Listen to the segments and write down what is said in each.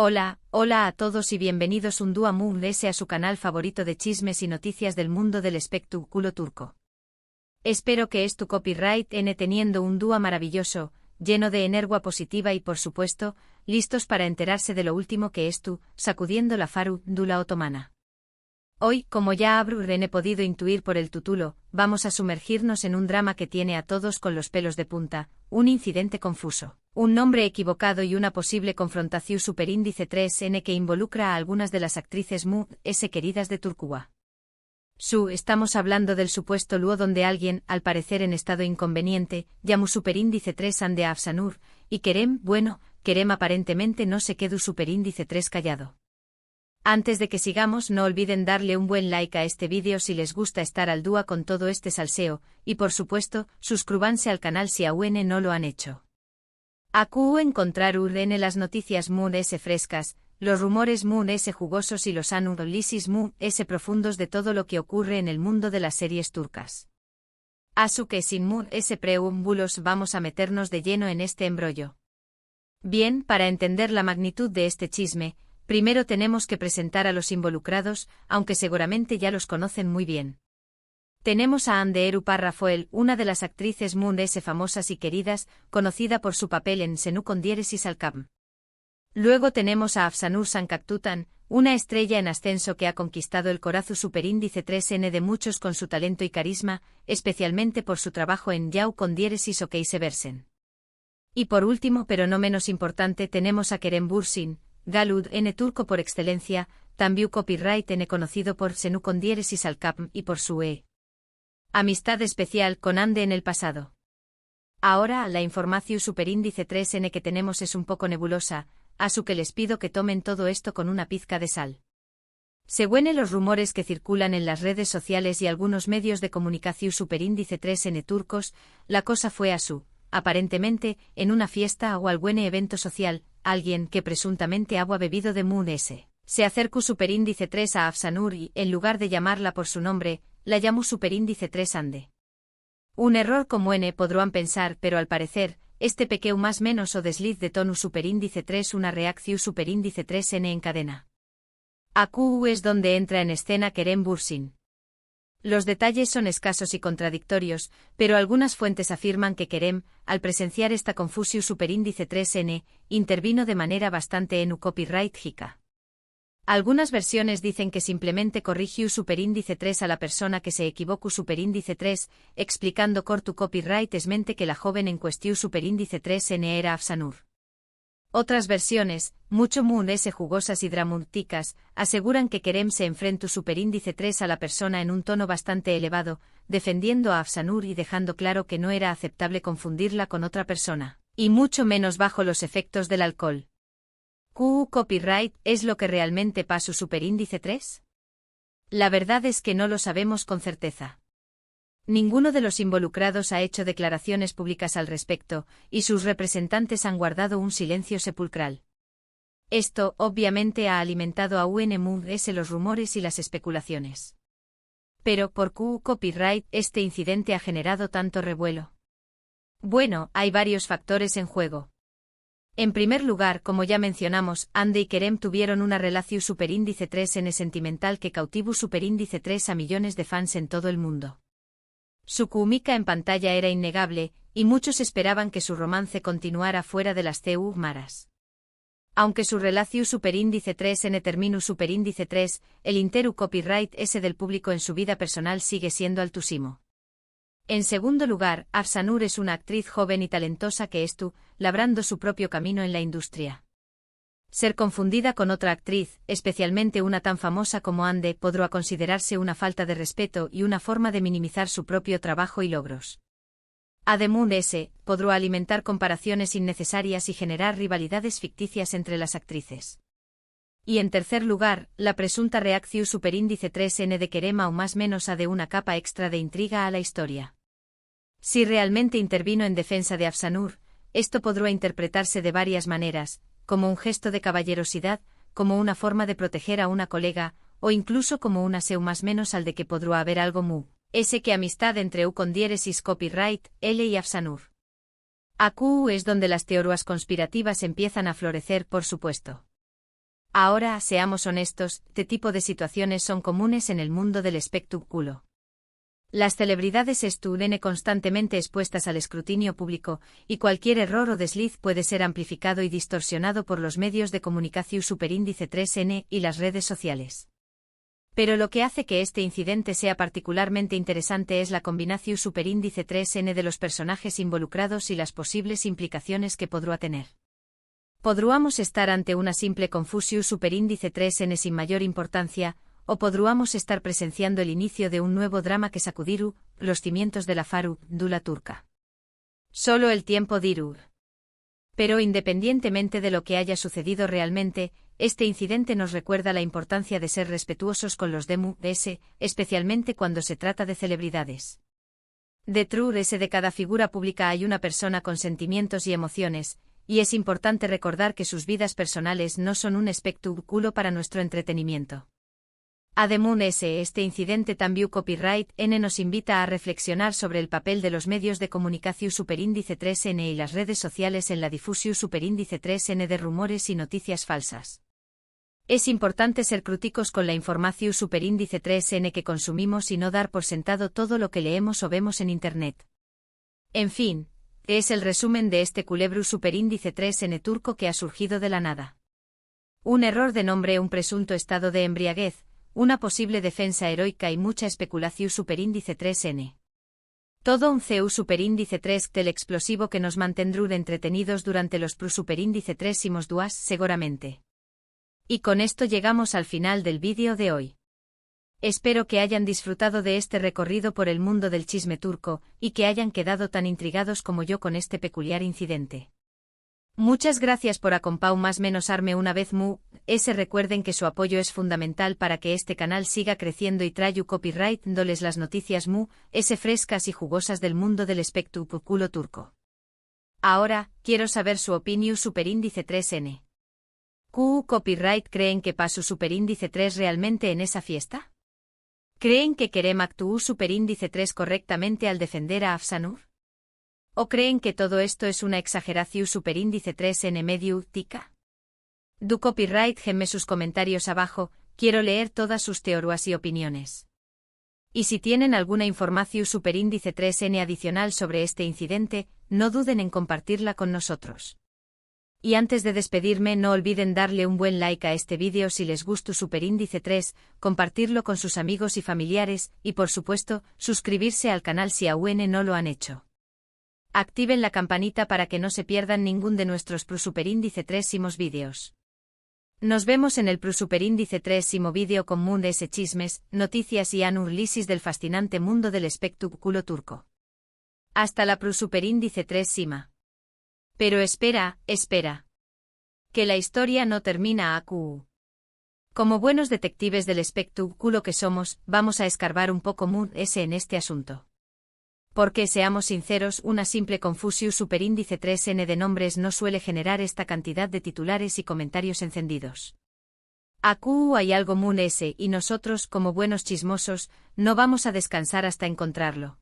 Hola a todos y bienvenidos un día más a su canal favorito de chismes y noticias del mundo del espectáculo turco. Espero que tu copyright teniendo un día maravilloso, lleno de energía positiva y por supuesto, listos para enterarse de lo último que sacudiendo la farúndula otomana. Hoy, como ya habrán podido intuir por el título, vamos a sumergirnos en un drama que tiene a todos con los pelos de punta, un incidente confuso, un nombre equivocado y una posible confrontación superíndice 3N que involucra a algunas de las actrices queridas de Turquía. Estamos hablando del supuesto luo donde alguien, al parecer en estado inconveniente, llamó superíndice 3 ande a Afsanur, y Kerem aparentemente no se quedó superíndice 3 callado. Antes de que sigamos no olviden darle un buen like a este vídeo si les gusta estar al día con todo este salseo, y por supuesto, suscríbanse al canal si aún no lo han hecho. Encontrar las noticias frescas, los rumores jugosos y los análisis profundos de todo lo que ocurre en el mundo de las series turcas. Que sin preámbulos vamos a meternos de lleno en este embrollo. Bien, para entender la magnitud de este chisme, primero tenemos que presentar a los involucrados, aunque seguramente ya los conocen muy bien. Tenemos a Hande Erupar Rafael, una de las actrices famosas y queridas, conocida por su papel en Senu con diéresis al Kabm. Luego tenemos a Afsanur Sancaktutan, una estrella en ascenso que ha conquistado el corazón superíndice 3N de muchos con su talento y carisma, especialmente por su trabajo en Yau con diéresis o Keyseversen. Y por último pero no menos importante tenemos a Kerem Bürsin, Galud turco por excelencia, también copyright conocido por Senu con diéresis al Kabm y por su amistad especial con Hande en el pasado. Ahora, la información superíndice 3N que tenemos es un poco nebulosa, que les pido que tomen todo esto con una pizca de sal. Según los rumores que circulan en las redes sociales y algunos medios de comunicación superíndice 3N turcos, la cosa fue aparentemente, en una fiesta o algún evento social, alguien que presuntamente había bebido de se acercó superíndice 3 a Afsanur y, en lugar de llamarla por su nombre, la llamó superíndice 3 ande. Un error como podrán pensar, pero al parecer, pequeño más menos o desliz de tono superíndice 3 una reacción superíndice 3N en cadena. Es donde entra en escena Kerem Bürsin. Los detalles son escasos y contradictorios, pero algunas fuentes afirman que Kerem, al presenciar esta confusión superíndice 3N, intervino de manera bastante copyright jica. Algunas versiones dicen que simplemente corrigió superíndice 3 a la persona que se equivocó superíndice 3, explicando cortu copyright mente que la joven en cuestión superíndice 3N era Afsanur. Otras versiones, mucho jugosas y dramáticas, aseguran que Kerem se enfrentó superíndice 3 a la persona en un tono bastante elevado, defendiendo a Afsanur y dejando claro que no era aceptable confundirla con otra persona, y mucho menos bajo los efectos del alcohol. ¿Copyright es lo que realmente pasó superíndice 3? La verdad es que no lo sabemos con certeza. Ninguno de los involucrados ha hecho declaraciones públicas al respecto, y sus representantes han guardado un silencio sepulcral. Esto, obviamente, ha alimentado a los rumores y las especulaciones. Pero, ¿por qué copyright este incidente ha generado tanto revuelo? Bueno, hay varios factores en juego. En primer lugar, como ya mencionamos, Hande y Kerem tuvieron una relación superíndice 3N sentimental que cautivó superíndice 3 a millones de fans en todo el mundo. Su química en pantalla era innegable, y muchos esperaban que su romance continuara fuera de las maras. Aunque su relación superíndice 3N terminó superíndice 3, el interu copyright del público en su vida personal sigue siendo altísimo. En segundo lugar, Afsanur es una actriz joven y talentosa que labrando su propio camino en la industria. Ser confundida con otra actriz, especialmente una tan famosa como Hande, podrá considerarse una falta de respeto y una forma de minimizar su propio trabajo y logros. Además, podrá alimentar comparaciones innecesarias y generar rivalidades ficticias entre las actrices. Y en tercer lugar, la presunta reacción superíndice 3N de Kerem o más menos de una capa extra de intriga a la historia. Si realmente intervino en defensa de Afsanur, esto podrá interpretarse de varias maneras, como un gesto de caballerosidad, como una forma de proteger a una colega, o incluso como una más menos al de que podrá haber algo que amistad entre con diéresis copyright, L y Afsanur. Es donde las teorías conspirativas empiezan a florecer, por supuesto. Ahora, seamos honestos, este tipo de situaciones son comunes en el mundo del espectáculo. Las celebridades están constantemente expuestas al escrutinio público, y cualquier error o desliz puede ser amplificado y distorsionado por los medios de comunicación superíndice 3N y las redes sociales. Pero lo que hace que este incidente sea particularmente interesante es la combinación superíndice 3N de los personajes involucrados y las posibles implicaciones que podrá tener. Podríamos estar ante una simple confusión superíndice 3N sin mayor importancia, o podríamos estar presenciando el inicio de un nuevo drama que sacudirá los cimientos de la farándula turca. Solo el tiempo dirá. Pero independientemente de lo que haya sucedido realmente, este incidente nos recuerda la importancia de ser respetuosos con los demás, especialmente cuando se trata de celebridades. Detrás de cada figura pública hay una persona con sentimientos y emociones, y es importante recordar que sus vidas personales no son un espectáculo para nuestro entretenimiento. Además, este incidente también Copyright N nos invita a reflexionar sobre el papel de los medios de comunicación superíndice 3N y las redes sociales en la difusión superíndice 3N de rumores y noticias falsas. Es importante ser críticos con la información superíndice 3N que consumimos y no dar por sentado todo lo que leemos o vemos en Internet. En fin, es el resumen de este culebro superíndice 3N turco que ha surgido de la nada. Un error de nombre, un presunto estado de embriaguez, una posible defensa heroica y mucha especulación superíndice 3N. Todo un CU superíndice 3 del explosivo que nos mantendrá entretenidos durante los superíndice 3 2 seguramente. Y con esto llegamos al final del vídeo de hoy. Espero que hayan disfrutado de este recorrido por el mundo del chisme turco, y que hayan quedado tan intrigados como yo con este peculiar incidente. Muchas gracias por acompañarme una vez más. Recuerden que su apoyo es fundamental para que este canal siga creciendo y traiga copyright dándoles las noticias frescas y jugosas del mundo del espectáculo turco. Ahora, quiero saber su opinión superíndice 3N. Copyright ¿creen que pasó superíndice 3 realmente en esa fiesta? ¿Creen que Kerem actuó superíndice 3 correctamente al defender a Afsanur? ¿O creen que todo esto es una exageración superíndice 3N medio tica? Du copyright gemme sus comentarios abajo, quiero leer todas sus teorías y opiniones. Y si tienen alguna información superíndice 3N adicional sobre este incidente, no duden en compartirla con nosotros. Y antes de despedirme, no olviden darle un buen like a este vídeo si les gustó superíndice 3, compartirlo con sus amigos y familiares, y por supuesto, suscribirse al canal si aún no lo han hecho. Activen la campanita para que no se pierdan ningún de nuestros superíndice 3 vídeos. Nos vemos en el superíndice 3 vídeo con mundes chismes, noticias y análisis del fascinante mundo del espectáculo turco. Hasta la superíndice 3 Pero espera. Que la historia no termina aquí. Como buenos detectives del espectáculo que somos, vamos a escarbar un poco en este asunto. Porque, seamos sinceros, una simple confusión superíndice 3N de nombres no suele generar esta cantidad de titulares y comentarios encendidos. Aquí hay algo y nosotros, como buenos chismosos, no vamos a descansar hasta encontrarlo.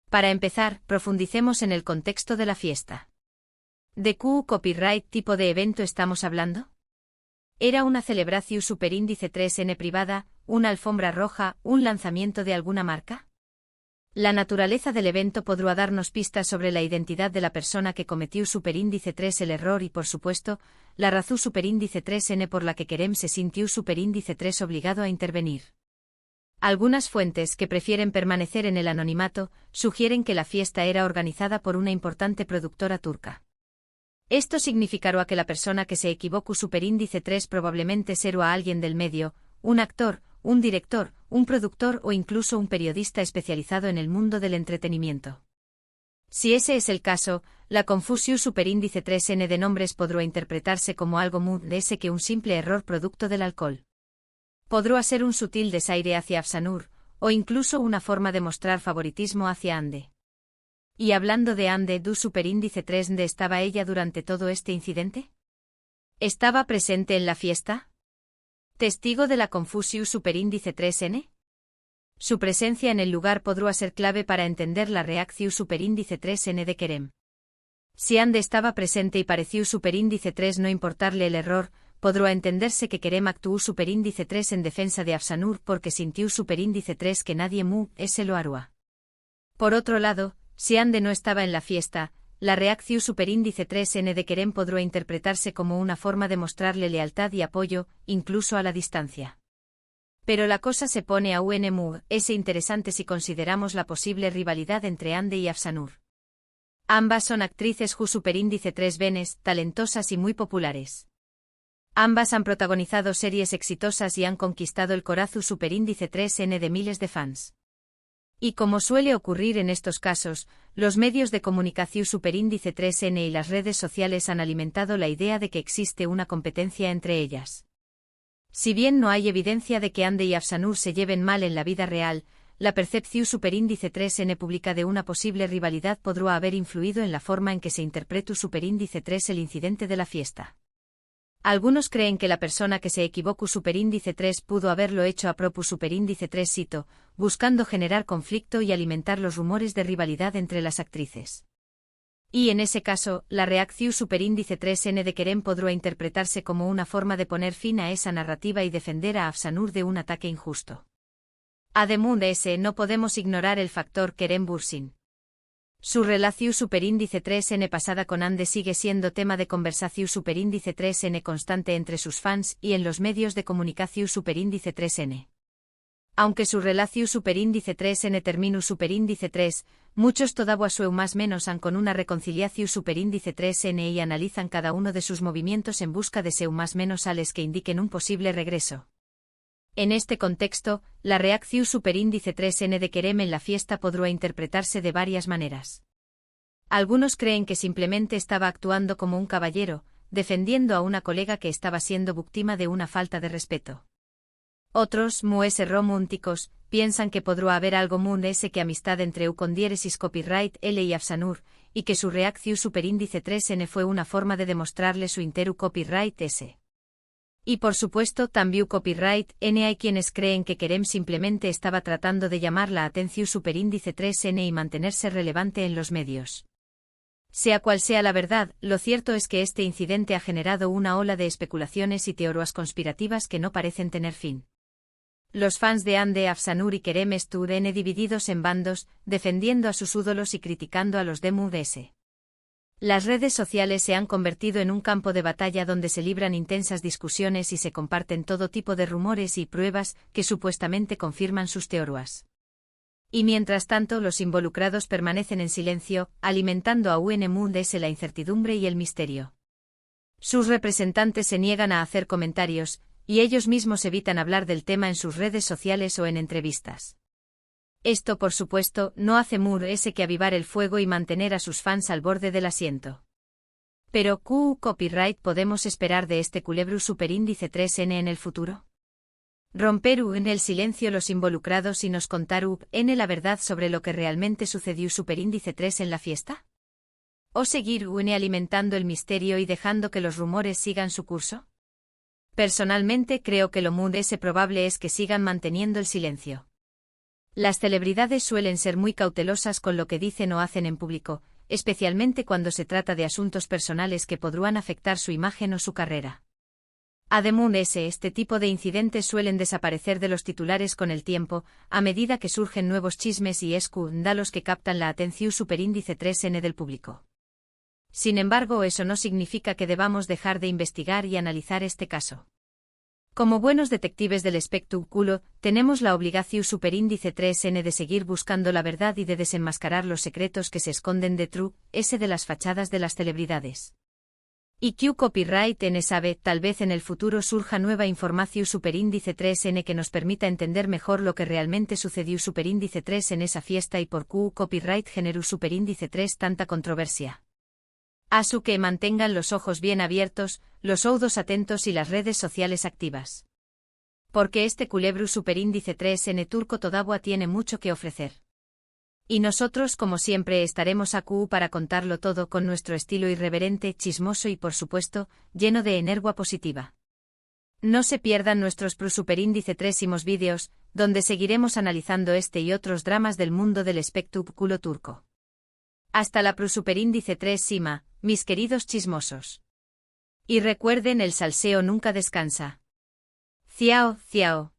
Para empezar, profundicemos en el contexto de la fiesta. ¿De qué copyright tipo de evento estamos hablando? ¿Era una celebración superíndice 3N privada, una alfombra roja, un lanzamiento de alguna marca? La naturaleza del evento podrá darnos pistas sobre la identidad de la persona que cometió superíndice 3 el error y, por supuesto, la razón superíndice 3N por la que Kerem se sintió superíndice 3 obligado a intervenir. Algunas fuentes que prefieren permanecer en el anonimato sugieren que la fiesta era organizada por una importante productora turca. Esto significará que la persona que se equivocó superíndice 3 probablemente será alguien del medio, un actor, un director, un productor o incluso un periodista especializado en el mundo del entretenimiento. Si ese es el caso, la confusión superíndice 3N de nombres podrá interpretarse como algo más que un simple error producto del alcohol. Podrá ser un sutil desaire hacia Afsanur, o incluso una forma de mostrar favoritismo hacia Ande. Y hablando de Ande, ¿du superíndice 3 ¿dónde estaba ella durante todo este incidente? ¿Estaba presente en la fiesta? ¿Testigo de la confusión superíndice 3N? Su presencia en el lugar podrá ser clave para entender la reacción superíndice 3N de Kerem. Si Ande estaba presente y pareció superíndice 3 no importarle el error, podrá entenderse que Kerem actuó superíndice 3 en defensa de Afsanur porque sintió superíndice 3 que nadie se lo hará. Por otro lado, si Ande no estaba en la fiesta, la reacción superíndice 3n de Kerem podrá interpretarse como una forma de mostrarle lealtad y apoyo, incluso a la distancia. Pero la cosa se pone aún interesante si consideramos la posible rivalidad entre Ande y Afsanur. Ambas son actrices superíndice 3 venes, talentosas y muy populares. Ambas han protagonizado series exitosas y han conquistado el corazón superíndice 3n de miles de fans. Y como suele ocurrir en estos casos, los medios de comunicación superíndice 3n y las redes sociales han alimentado la idea de que existe una competencia entre ellas. Si bien no hay evidencia de que Ande y Afsanur se lleven mal en la vida real, la percepción superíndice 3n pública de una posible rivalidad podrá haber influido en la forma en que se interpretó superíndice 3 el incidente de la fiesta. Algunos creen que la persona que se equivocó superíndice 3 pudo haberlo hecho a propósito superíndice 3 cito, buscando generar conflicto y alimentar los rumores de rivalidad entre las actrices. Y en ese caso, la reacción superíndice 3n de Kerem podrá interpretarse como una forma de poner fin a esa narrativa y defender a Afsanur de un ataque injusto. Además de ese, no podemos ignorar el factor Kerem Bürsin. Su relación superíndice 3n pasada con Ande sigue siendo tema de conversación superíndice 3n constante entre sus fans y en los medios de comunicación superíndice 3n. Aunque su relación superíndice 3n terminó superíndice 3, muchos todavía su más menos han con una reconciliación superíndice 3n y analizan cada uno de sus movimientos en busca de seu más menos ales que indiquen un posible regreso. En este contexto, la reacción superíndice 3n de Kerem en la fiesta podrá interpretarse de varias maneras. Algunos creen que simplemente estaba actuando como un caballero, defendiendo a una colega que estaba siendo víctima de una falta de respeto. Otros, románticos, piensan que podrá haber algo que amistad entre con diéresis copyright L y Afsanur, y que su reacción superíndice 3n fue una forma de demostrarle su interu copyright S. Y por supuesto también copyright N hay quienes creen que Kerem simplemente estaba tratando de llamar la atención superíndice 3n y mantenerse relevante en los medios. Sea cual sea la verdad, lo cierto es que este incidente ha generado una ola de especulaciones y teorías conspirativas que no parecen tener fin. Los fans de Ande, Afsanur y Kerem están divididos en bandos, defendiendo a sus ídolos y criticando a los de MUDS. Las redes sociales se han convertido en un campo de batalla donde se libran intensas discusiones y se comparten todo tipo de rumores y pruebas que supuestamente confirman sus teorías. Y mientras tanto los involucrados permanecen en silencio, alimentando a UNMUDS la incertidumbre y el misterio. Sus representantes se niegan a hacer comentarios, y ellos mismos evitan hablar del tema en sus redes sociales o en entrevistas. Esto, por supuesto, no hace que avivar el fuego y mantener a sus fans al borde del asiento. Pero, ¿qué copyright podemos esperar de este culebro superíndice 3n en el futuro? ¿Romper en el silencio los involucrados y nos contar la verdad sobre lo que realmente sucedió superíndice 3 en la fiesta? ¿O seguir alimentando el misterio y dejando que los rumores sigan su curso? Personalmente creo que lo más probable es que sigan manteniendo el silencio. Las celebridades suelen ser muy cautelosas con lo que dicen o hacen en público, especialmente cuando se trata de asuntos personales que podrán afectar su imagen o su carrera. Además, este tipo de incidentes suelen desaparecer de los titulares con el tiempo, a medida que surgen nuevos chismes y escándalos que captan la atención superíndice 3n del público. Sin embargo, eso no significa que debamos dejar de investigar y analizar este caso. Como buenos detectives del espectáculo, tenemos la obligación superíndice 3n de seguir buscando la verdad y de desenmascarar los secretos que se esconden detrás de las fachadas de las celebridades. Y Q copyright N sabe, tal vez en el futuro surja nueva información superíndice 3n que nos permita entender mejor lo que realmente sucedió superíndice 3 en esa fiesta y por Q copyright generó superíndice 3 tanta controversia. Asu que mantengan los ojos bien abiertos, los oídos atentos y las redes sociales activas. Porque este culebro superíndice 3n turco todavía tiene mucho que ofrecer. Y nosotros como siempre estaremos aquí para contarlo todo con nuestro estilo irreverente, chismoso y por supuesto, lleno de energía positiva. No se pierdan nuestros superíndice 3 vídeos, donde seguiremos analizando este y otros dramas del mundo del espectáculo turco. Hasta la superíndice 3 mis queridos chismosos. Y recuerden, el salseo nunca descansa. Ciao, ciao.